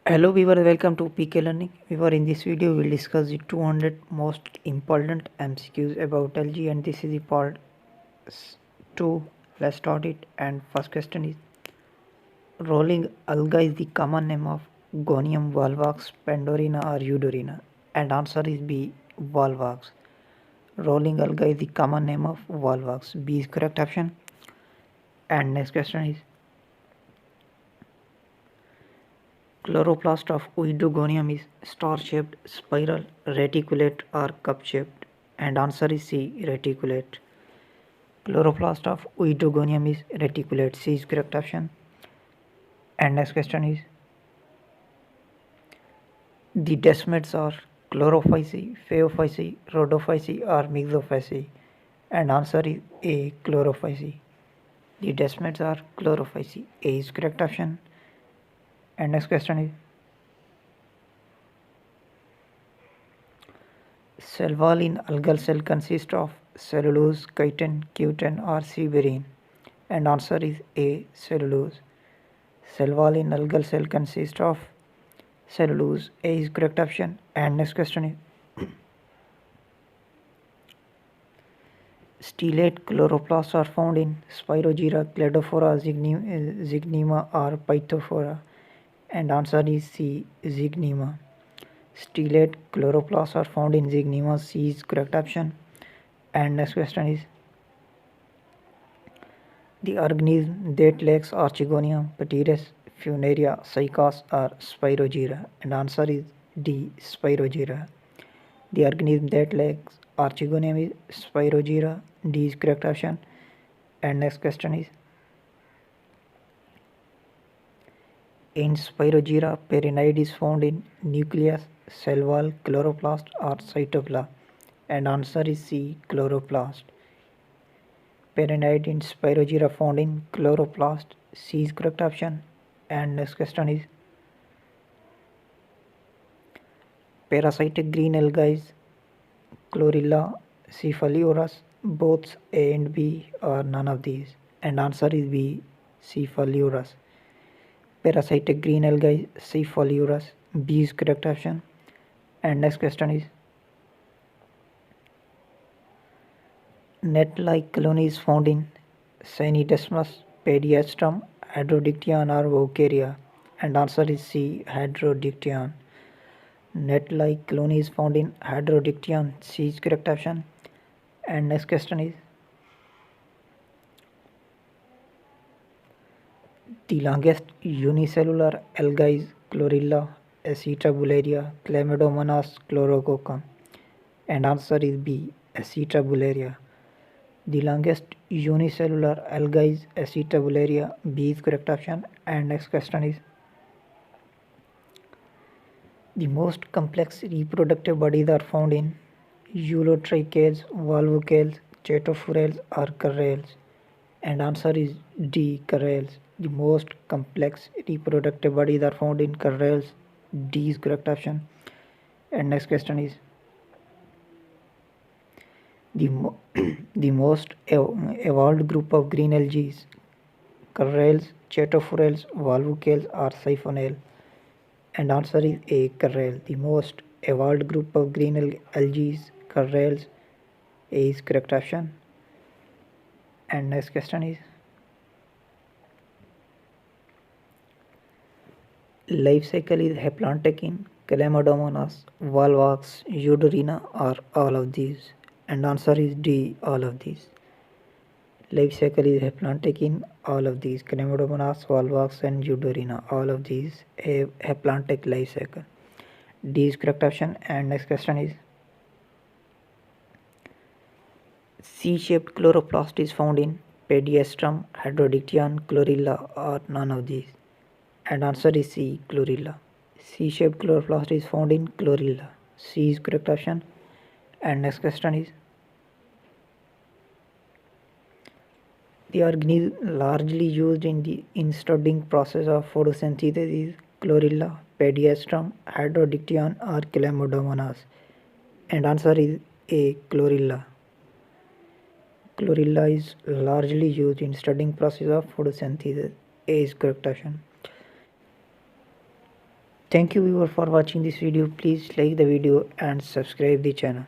Hello viewer, welcome to PK Learning. Viewer, in this video we'll discuss the 200 most important MCQs about algae, and this is the part 2. Let's start it. And first question is, rolling alga is the common name of Gonium, Volvox, Pandorina or Eudorina? And answer is B, Volvox. Rolling alga is the common name of Volvox. B is correct option. And next question is, chloroplast of Oidogonium is star-shaped, spiral, reticulate or cup-shaped, and answer is C, reticulate. Chloroplast of Oidogonium is reticulate. C is correct option. And next question is, the desmids are Chlorophyceae, Phaeophyceae, Rhodophyceae or Mixophyceae, and answer is A, Chlorophyceae. The desmids are Chlorophyceae. A is correct option. And next question is, cell wall in algal cell consists of cellulose, chitin, Q10 or severin, and answer is A, cellulose. Cell wall in algal cell consists of cellulose. A is correct option. And next question is, stellate chloroplasts are found in Spirogyra, Cladophora, Zygnema or Pythophora, and answer is C, Zygnema. Stellate chloroplasts are found in Zygnema. C is correct option. And next question is, the organism that lacks Archegonium, Pteris, Funaria, Cycas or Spirogyra, and answer is D, Spirogyra. The organism that lacks Archegonium is Spirogyra. D is correct option. And next question is, in Spirogyra, perenide is found in nucleus, cell wall, chloroplast or cytoplasm, and answer is C, chloroplast. Perenide in Spirogyra found in chloroplast. C is correct option. And next question is, parasitic green algae is Chlorella, Cephaloras, both A and B or none of these, and answer is B, Cephaloras. Parasitic green algae Cephaloras. B is correct option. And next question is, net-like colony is found in Synedesmus, Pediastrum, Hydrodictyon or Vocarea, and answer is C, Hydrodictyon. Net-like colony is found in Hydrodictyon. C is correct option. And next question is, the longest unicellular algae is Chlorella, Acetabularia, Chlamydomonas chlorococcum, and answer is B, Acetabularia. The longest unicellular algae is Acetabularia. B is correct option. And next question is, the most complex reproductive bodies are found in Eulotrichales, Volvocales, Chaetophorales or Corals, and answer is D, Corals. The most complex reproductive bodies are found in Corals. D is correct option. And next question is, the the most evolved group of green algae is Corals, Chaetophorales, Volvocales or Siphonale, and answer is A, Corral. The most evolved group of green algae is Corals. A is correct option. And next question is, life cycle is haplontech in Chlamydomonas, Volvox, Eudorina or all of these, and answer is D, all of these. Life cycle is haplontech in all of these, Chlamydomonas, Volvox and Eudorina, all of these have haplontech life cycle. D is correct option. And next question is, C-shaped chloroplast is found in Pediastrum, Hydrodictyon, Chlorella or none of these, and answer is C, Chlorella. C-shaped chloroplast is found in Chlorella. C is correct option. And next question is, the organism largely used in studying process of photosynthesis is Chlorella, Pediastrum, Hydrodictyon or Chlamydomonas, and answer is A, Chlorella. Chlorella is largely used in studying process of photosynthesis. A is correct option. Thank you viewer for watching this video. Please like the video and subscribe the channel.